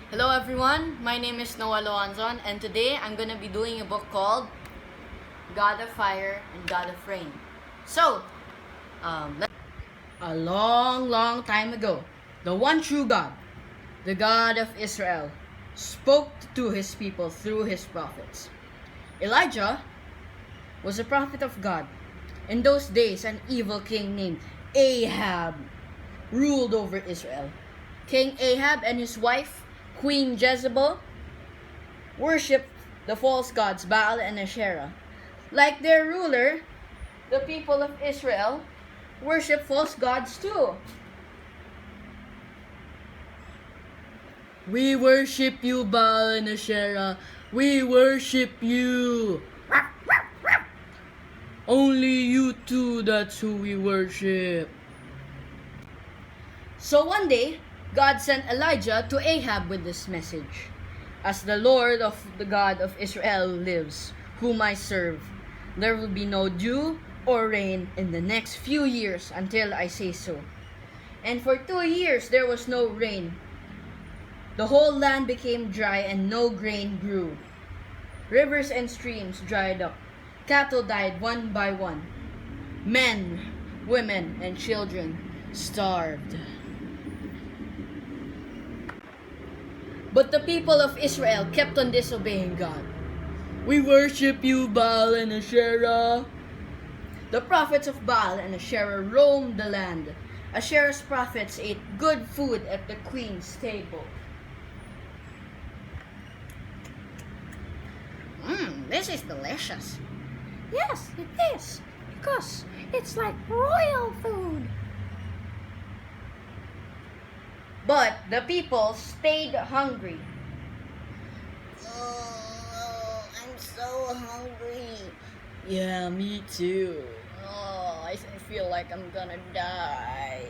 Hello everyone, my name is Noah Loanzon and today I'm going to be doing a book called God of Fire and God of Rain. So, a long time ago, the one true God, the God of Israel, spoke to his people through his prophets. Elijah was a prophet of God. In those days, an evil king named Ahab ruled over Israel. King Ahab and his wife, Queen Jezebel, worshipped the false gods Baal and Asherah. Like their ruler, the people of Israel worship false gods too. We worship you, Baal and Asherah. We worship you. Only you two, that's who we worship. So one day, God sent Elijah to Ahab with this message. As the Lord of the God of Israel lives, whom I serve, there will be no dew or rain in the next few years until I say so. And for 2 years there was no rain. The whole land became dry and no grain grew. Rivers and streams dried up. Cattle died one by one. Men, women, and children starved. But the people of Israel kept on disobeying God. We worship you, Baal and Asherah. The prophets of Baal and Asherah roamed the land. Asherah's prophets ate good food at the queen's table. This is delicious. Yes, it is, because it's like royal food. But the people stayed hungry. Oh, I'm so hungry. Yeah, me too. Oh, I feel like I'm gonna die.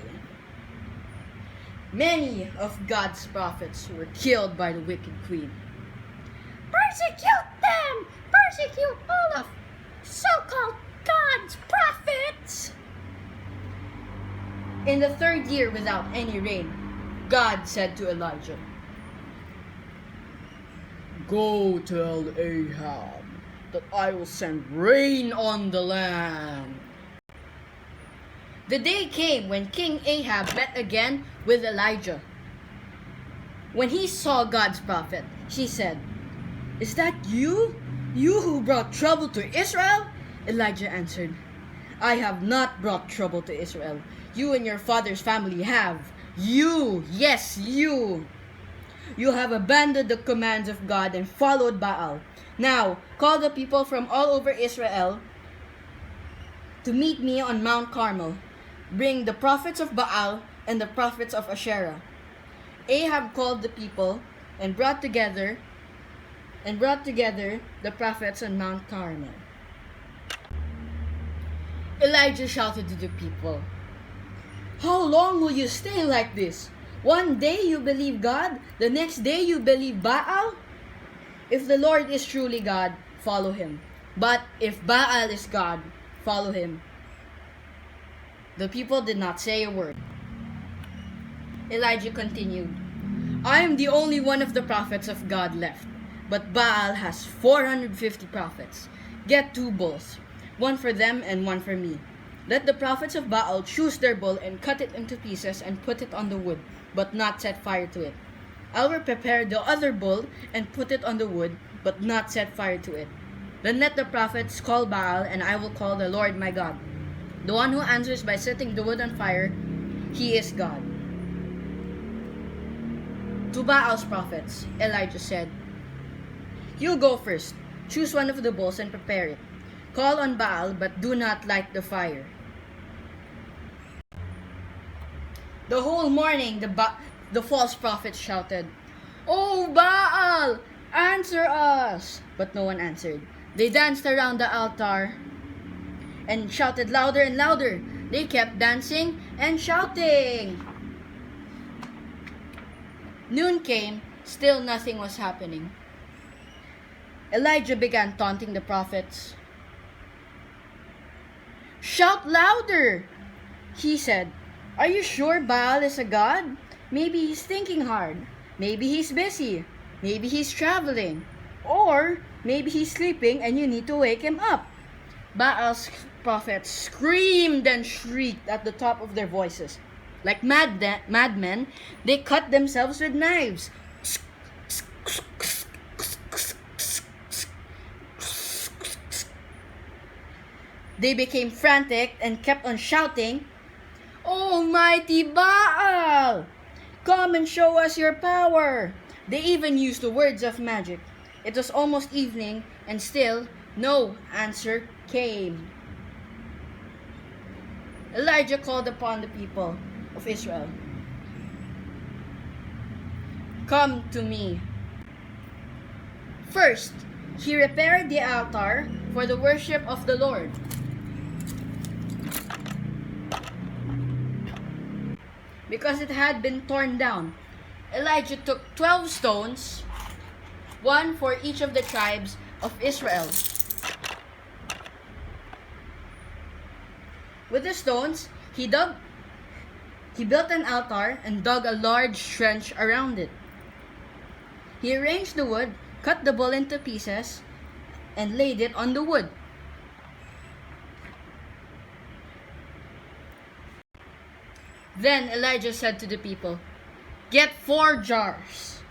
Many of God's prophets were killed by the wicked queen. Persecute them! Persecute all of so-called God's prophets! In the 3rd year without any rain, God said to Elijah, "Go tell Ahab that I will send rain on the land." The day came when King Ahab met again with Elijah. When he saw God's prophet, he said, "Is that you? You who brought trouble to Israel?" Elijah answered, "I have not brought trouble to Israel. You and your father's family have. You, yes, you. You have abandoned the commands of God and followed Baal. Now, call the people from all over Israel to meet me on Mount Carmel. Bring the prophets of Baal and the prophets of Asherah." Ahab called the people and brought together the prophets on Mount Carmel. Elijah shouted to the people, "How long will you stay like this? One day you believe God, the next day you believe Baal? If the Lord is truly God, follow him. But if Baal is God, follow him." The people did not say a word. Elijah continued, "I am the only one of the prophets of God left, but Baal has 450 prophets. Get 2 bulls, one for them and one for me. Let the prophets of Baal choose their bull and cut it into pieces and put it on the wood, but not set fire to it. I will prepare the other bull and put it on the wood, but not set fire to it. Then let the prophets call Baal, and I will call the Lord my God. The one who answers by setting the wood on fire, he is God." To Baal's prophets, Elijah said, "You go first. Choose one of the bulls and prepare it. Call on Baal, but do not light the fire." The whole morning, the false prophets shouted, "Oh, Baal, answer us!" But no one answered. They danced around the altar and shouted louder and louder. They kept dancing and shouting. Noon came, still nothing was happening. Elijah began taunting the prophets. "Shout louder," he said. "Are you sure Baal is a god? Maybe he's thinking hard. Maybe he's busy. Maybe he's traveling. Or maybe he's sleeping and you need to wake him up. Baal's prophets screamed and shrieked at the top of their voices. Like madmen, they cut themselves with knives. They became frantic and kept on shouting, "Almighty Baal! Come and show us your power!" They even used the words of magic. It was almost evening, and still no answer came. Elijah called upon the people of Israel. "Come to me." First, he repaired the altar for the worship of the Lord. Because it had been torn down, Elijah took 12 stones, one for each of the tribes of Israel. With the stones, he built an altar and dug a large trench around it. He arranged the wood, cut the bull into pieces, and laid it on the wood. Then Elijah said to the people, "Get 4 jars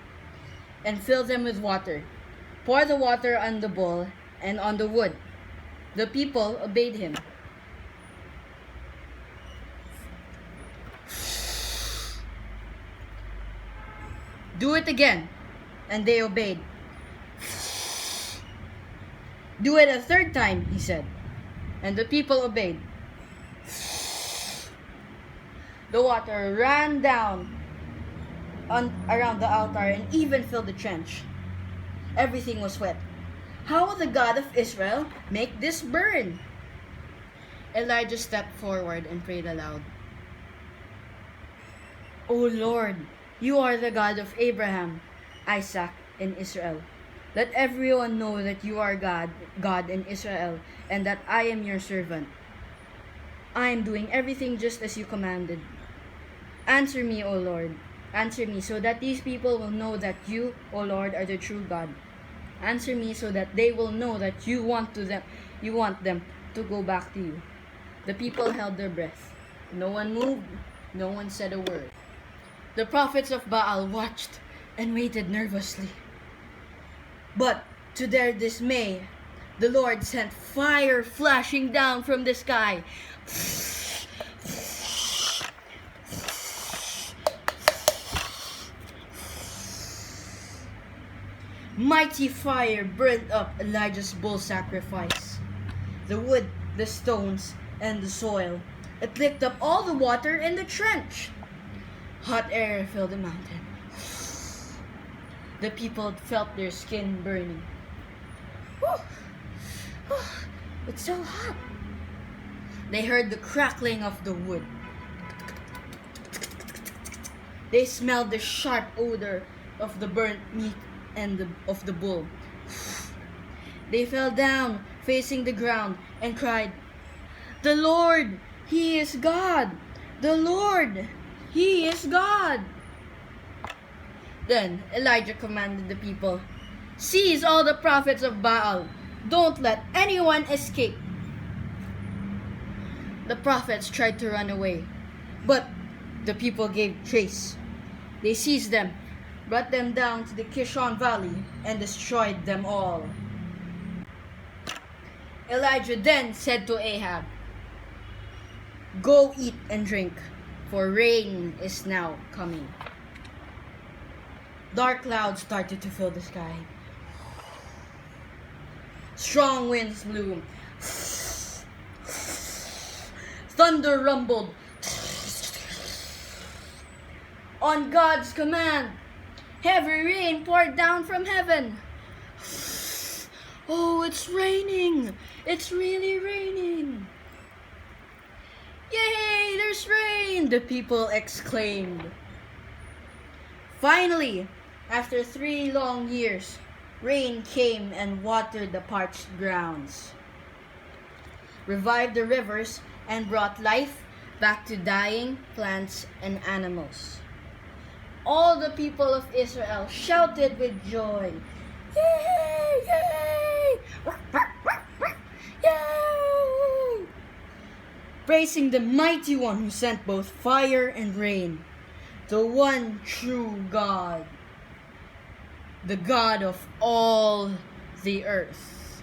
and fill them with water. Pour the water on the bull and on the wood." The people obeyed him. "Do it again," and they obeyed. "Do it a 3rd time," he said, and the people obeyed. The water ran down around the altar and even filled the trench. Everything was wet. How will the God of Israel make this burn? Elijah stepped forward and prayed aloud. "O Lord, you are the God of Abraham, Isaac, and Israel. Let everyone know that you are God in Israel, and that I am your servant. I am doing everything just as you commanded. Answer me, O Lord. Answer me so that these people will know that you, O Lord, are the true God. Answer me so that they will know that you want them to go back to you." The people held their breath. No one moved. No one said a word. The prophets of Baal watched and waited nervously. But to their dismay, the Lord sent fire flashing down from the sky. Mighty fire burned up Elijah's bull sacrifice. The wood, the stones, and the soil. It licked up all the water in the trench. Hot air filled the mountain. The people felt their skin burning. It's so hot. They heard the crackling of the wood. They smelled the sharp odor of the burnt meat and of the bull. They fell down, facing the ground, and cried, "The Lord, He is God! The Lord, He is God!" Then Elijah commanded the people, "Seize all the prophets of Baal. Don't let anyone escape." The prophets tried to run away, but the people gave chase. They seized them, brought them down to the Kishon Valley, and destroyed them all. Elijah then said to Ahab, "Go eat and drink, for rain is now coming." Dark clouds started to fill the sky. Strong winds blew. Thunder rumbled. On God's command, heavy rain poured down from heaven. "Oh, it's raining! It's really raining!" "Yay, there's rain!" the people exclaimed. Finally, after 3 long years, rain came and watered the parched grounds, revived the rivers, and brought life back to dying plants and animals. all the people of Israel shouted with joy, "Yay! Yay! Yay!" praising the mighty one who sent both fire and rain, the one true God, the God of all the earth.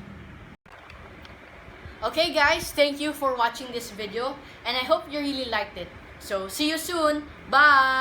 Okay guys, thank you for watching this video and I hope you really liked it. So see you soon. Bye!